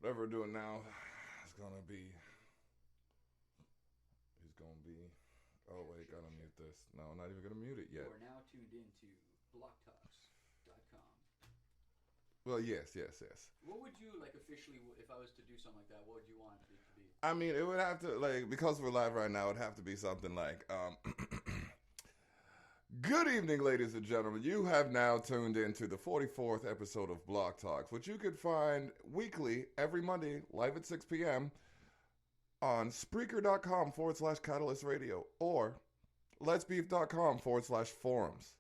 whatever we're doing now is gonna be. He's gonna be. Oh wait, gotta mute this. No, I'm not even gonna mute it yet. You are now tuned into blocktalks.com. Well, yes. What would you like officially, if I was to do something like that? What would you want it to be? I mean, it would have to because we're live right now. It'd have to be something like. Good evening, ladies and gentlemen. You have now tuned into the 44th episode of Block Talks, which you could find weekly, every Monday, live at 6 p.m. on Spreaker.com/Catalyst Radio or letsbeef.com/forums.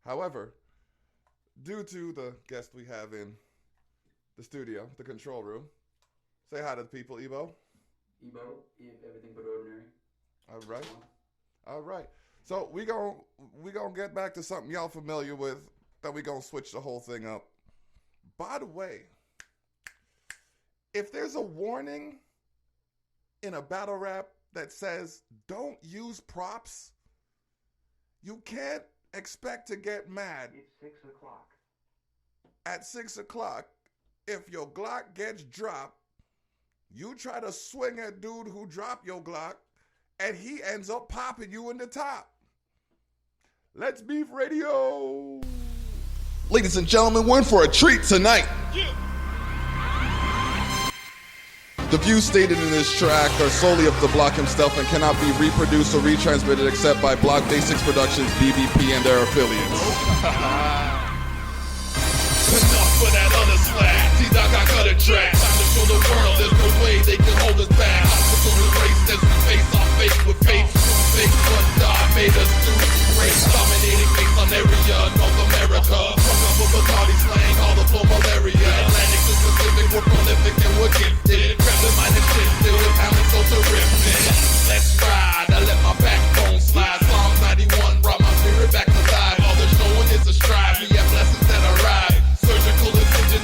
However, due to the guest we have in the studio, the control room, say hi to the people, Ebo. Ebo, everything but ordinary. All right. So we gonna get back to something y'all familiar with. Then we gonna switch the whole thing up. By the way, if there's a warning in a battle rap that says don't use props, you can't expect to get mad. It's 6 o'clock. At 6 o'clock, if your Glock gets dropped, you try to swing at dude who dropped your Glock, and he ends up popping you in the top. Let's Beef Radio. Ladies and gentlemen, we're in for a treat tonight. Yeah. The views stated in this track are solely of the Block himself and cannot be reproduced or retransmitted except by Block Basics Productions, BBP, and their affiliates. Enough for that other slack. T-Dog, I cut a track. Time to show the world there's no way they can hold us back. Obstacles and race as we face our fate with faith. Fake what God made us do. Race dominating face on area, North America. From the Bacardi slang, all the flow malaria. Atlantic to Pacific, we're prolific and we're gifted. Grab the mind and shifted with talent so terrific. Let's ride, I let my backbone slide. Psalms 91 brought my spirit back to life. All they're showing is a strive. We have blessings that arrive. Surgical incision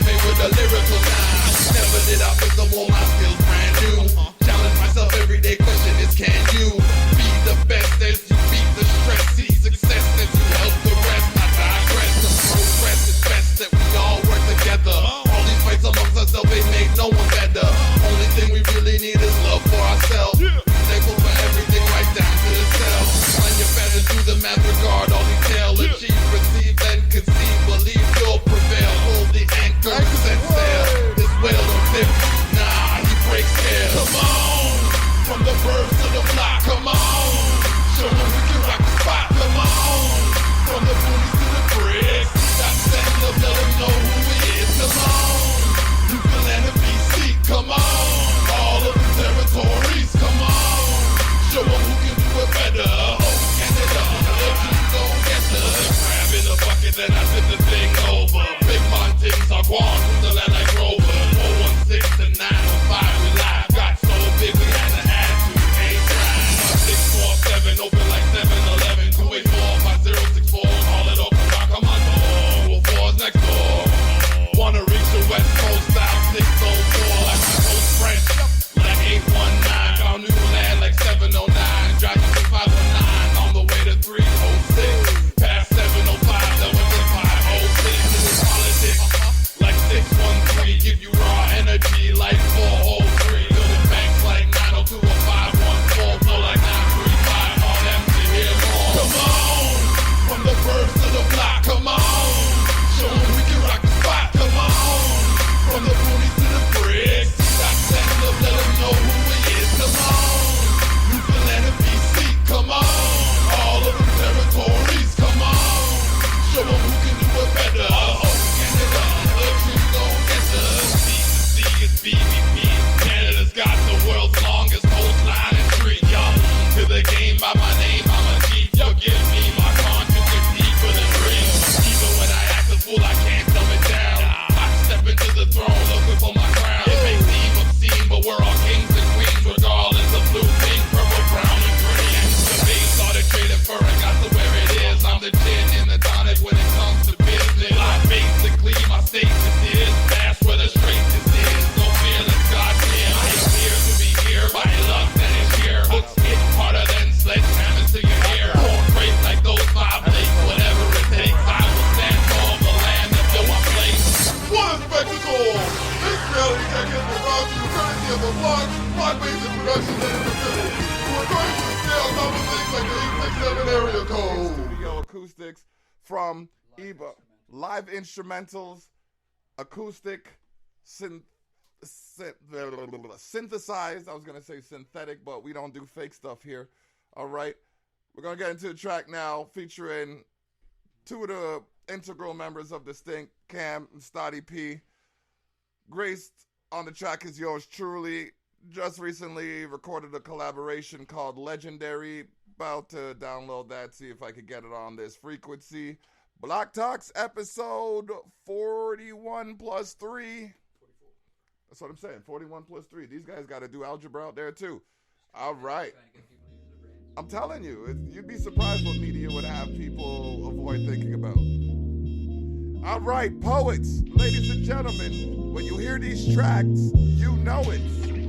Quality check in for Rob to the courtesy of the Block Basic Productions and Facility. We're going to scale top of things like the 867 area code. Studio acoustics from EBA. Live instrumentals, acoustic, synthesized. I was going to say synthetic, but we don't do fake stuff here. All right. We're going to get into the track now featuring two of the integral members of Distinct, Cam and Stoddy P. Graced on the track is yours truly. Just recently recorded a collaboration called Legendary. About to download that, see if I could get it on this frequency. Block Talks episode 41 plus 3. That's what I'm saying, 41 plus 3. These guys got to do algebra out there too. All right. I'm telling you, you'd be surprised what media would have people avoid thinking about. All right, poets, ladies and gentlemen, when you hear these tracks, you know it.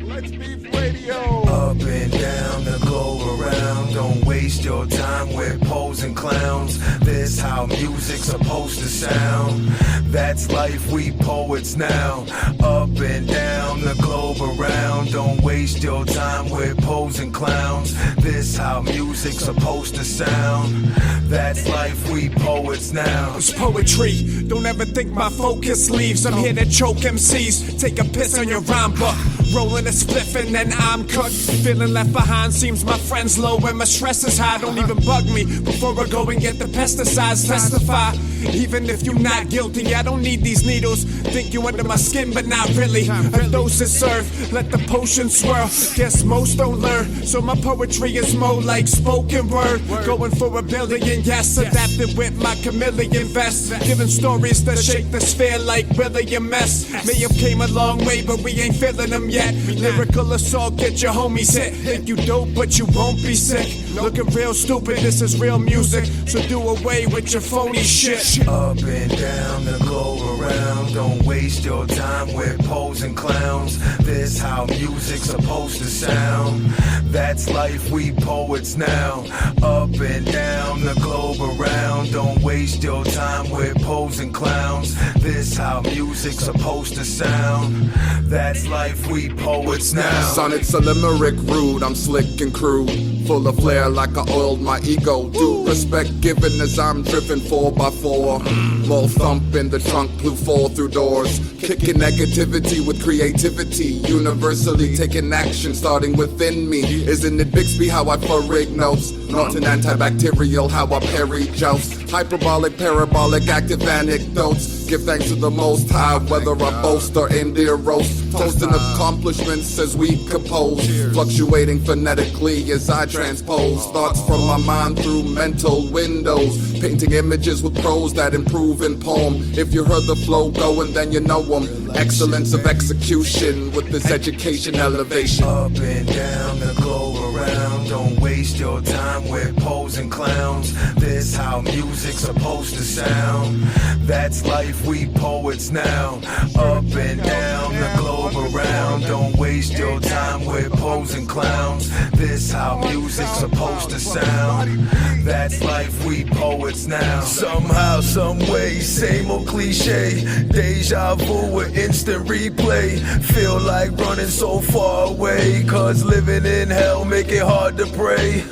Let's Beef Radio. Up and down the globe around. Don't waste your time with posing clowns. This how music's supposed to sound. That's life, we poets now. Up and down the globe around. Don't waste your time with posing clowns. This how music's supposed to sound. That's life, we poets now. It's poetry. Don't ever think my focus leaves. I'm here to choke MCs. Take a piss on your rhyme book. Rolling a spliff and then I'm cooked. Feeling left behind, seems my friend's low and my stress is high. Don't even bug me before I go and get the pesticides. Testify, even if you're not guilty, I don't need these needles. Think you under my skin, but not really. A dose is served, let the potion swirl. Guess most don't learn, so my poetry is more like spoken word. Going for a billion, yes, adapted with my chameleon vest. Giving stories that shake the sphere like William S. May have came a long way, but we ain't feeling them yet. Lyrical assault, get your homies hit. Think you dope, but you won't be sick. Looking real stupid, this is real music. So do away with your phony shit. Up and down the globe around. Don't waste your time with posing clowns. This how music's supposed to sound. That's life, we poets now. Up and down the globe around. Don't waste your time with posing clowns. This how music's supposed to sound. That's life, we poets now. Sonnets a limerick rude, I'm slick and crude. Full of flair like I oiled my ego. Due respect given as I'm driven 4x4. More thump in the trunk, blue fall through doors. Kicking negativity with creativity. Universally taking action starting within me. Isn't it Bixby how I rig notes? Not an antibacterial how I parry joust. Hyperbolic, parabolic, active anecdotes. Give thanks to the Most High, whether I boast or India roast. Toasting accomplishments as we compose. Fluctuating phonetically as I transpose. Thoughts from my mind through mental windows. Painting images with prose that improve in poem. If you heard the flow going, then you know them. Excellence of execution with this education elevation. Up and down the globe around. Don't waste your time with posing clowns. This how music's supposed to sound. That's life, we poets now. Up and down the globe around. Don't waste your time with posing clowns. This how music's supposed to sound. That's life, we poets now. Somehow, some way, same old cliche. Deja vu with instant replay. Feel like running so far away, cause living in hell make it hard to pray.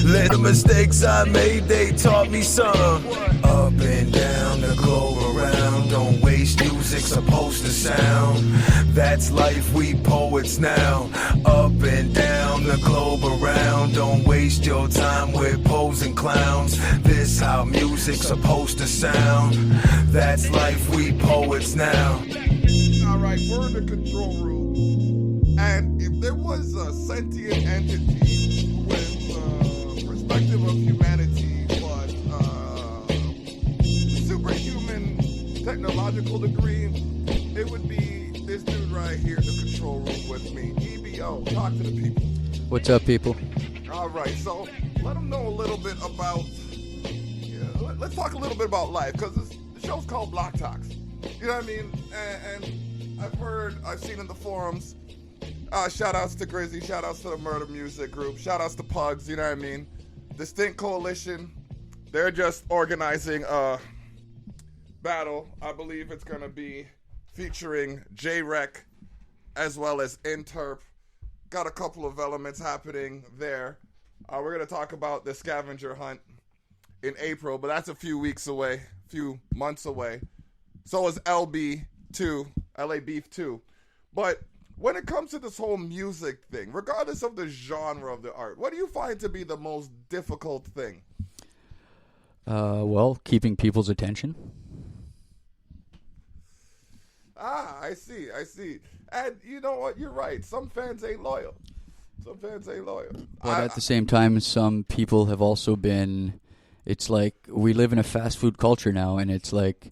Let the mistakes I made, they taught me some. Up and down the globe around. Don't waste music's supposed to sound. That's life, we poets now. Up and down the globe around. Don't waste your time with posing clowns. This how music's supposed to sound. That's life, we poets now. All right, we're in the control room. And if there was a sentient entity with perspective of humanity, but superhuman technological degree, it would be this dude right here in the control room with me. EBO, talk to the people. What's up, people? All right, so let them know a little bit about, let's talk a little bit about life, because the show's called Block Talks. You know what I mean? And I've seen in the forums, shout outs to Grizzy, shout outs to the Murder Music Group, shout outs to Pugs, you know what I mean? Distinct Coalition, they're just organizing a battle. I believe it's going to be featuring J-Rec as well as Interp. Got a couple of elements happening there. We're going to talk about the scavenger hunt in April, but that's a few weeks away, few months away. So is LB2, LA Beef 2. But when it comes to this whole music thing, regardless of the genre of the art, what do you find to be the most difficult thing? Well, keeping people's attention. I see. And you know what? You're right. Some fans ain't loyal. But at the same time, some people have also been, it's like, we live in a fast food culture now, and it's like,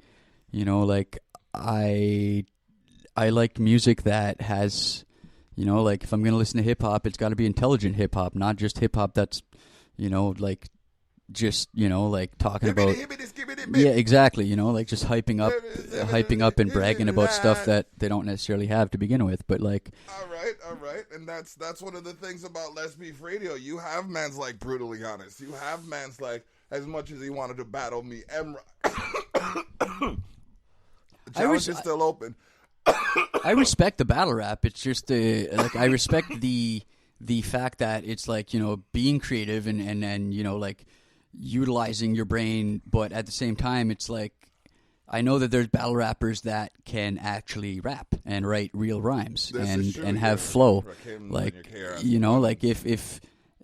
you know, like, I like music that has, you know, like, if I'm going to listen to hip-hop, it's got to be intelligent hip-hop, not just hip-hop that's, you know, like, just, you know, like, talking about... Yeah, exactly, you know, like, just hyping up and bragging about stuff that they don't necessarily have to begin with, but, like... All right, and that's one of the things about Les Beef Radio. You have mans like Brutally Honest. You have mans like, as much as he wanted to battle me, Emra... The challenge is still open. I respect the battle rap. It's just like, I respect the fact that it's like, you know, being creative and you know, like, utilizing your brain, but at the same time, it's like, I know that there's battle rappers that can actually rap and write real rhymes and have flow. Like, you know, like if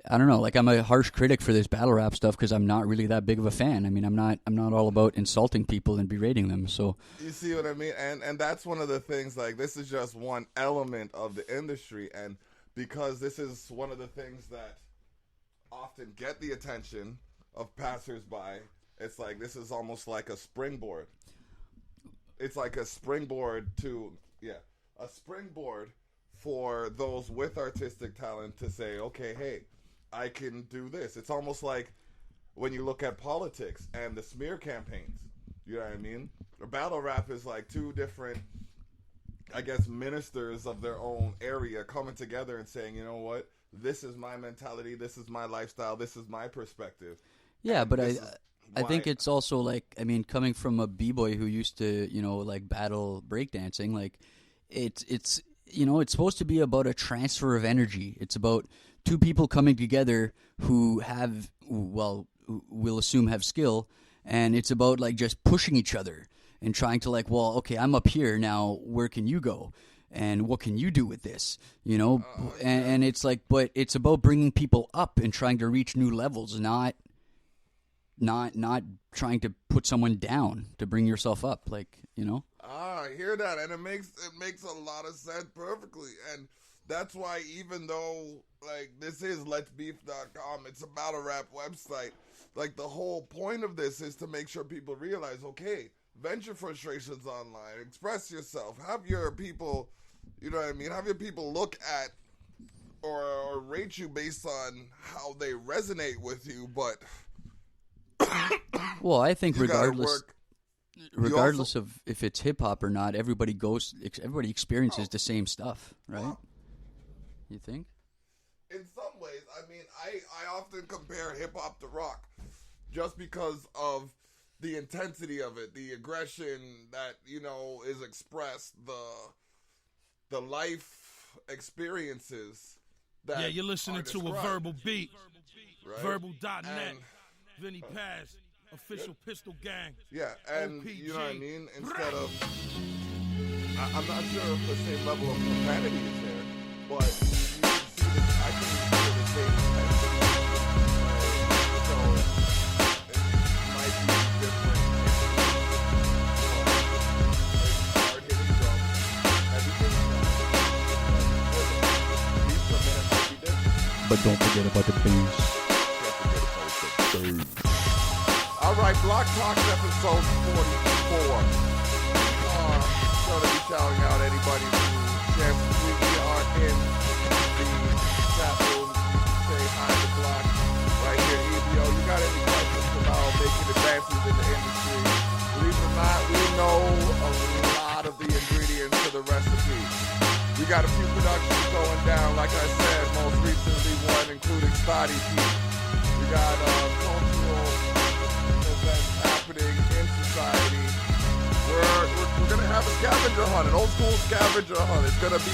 I don't know, like, I'm a harsh critic for this battle rap stuff because I'm not really that big of a fan. I mean, I'm not all about insulting people and berating them. So you see what I mean? And that's one of the things, like, this is just one element of the industry, and because this is one of the things that often get the attention of passersby, it's like, this is almost like a springboard. It's like a springboard a springboard for those with artistic talent to say, okay, hey, I can do this. It's almost like when you look at politics and the smear campaigns, you know what I mean? Or battle rap is like two different, I guess, ministers of their own area coming together and saying, you know what, this is my mentality, this is my lifestyle, this is my perspective. Yeah, but I think it's also like, I mean, coming from a b-boy who used to, you know, like, battle breakdancing, like, it's you know, it's supposed to be about a transfer of energy. It's about two people coming together who have, well, we'll assume have skill, and it's about, like, just pushing each other and trying to, like, well, okay, I'm up here now, where can you go? And what can you do with this? You know, and it's like, but it's about bringing people up and trying to reach new levels, not trying to put someone down to bring yourself up, like, you know. I hear that, and it makes a lot of sense perfectly, and that's why, even though, like, this is letsbeef.com, it's a battle rap website, like, the whole point of this is to make sure people realize, okay, vent your frustrations online, express yourself, have your people, you know what I mean, have your people look at or rate you based on how they resonate with you, but well, I think regardless of if it's hip hop or not, everybody experiences the same stuff, right? Well, you think? In some ways, I mean, I often compare hip hop to rock, just because of the intensity of it, the aggression that, you know, is expressed, the life experiences that. Yeah, you're listening to a verbal beat, right? Verbal.net. Vinny Paz, official Pistol Gang. Yeah, and OPG. You know what I mean? Instead of, I'm not sure if the same level of profanity is there, but you can see this, I can see the same intensity. So it might be different. Hard hitting drum, everything. Beats per minute might be different. But don't forget about the bass. Alright, Block Talk episode 44. Gonna be shouting out anybody who shares we are in the chat room. Say hi to Block right here. EBO, you got any questions about making advances in the industry? Believe it or not, we know a lot of the ingredients to the recipe. We got a few productions going down, like I said, most recently one including Spotty P. We got cultural events happening in society. We're going to have a scavenger hunt, an old school scavenger hunt. It's going to be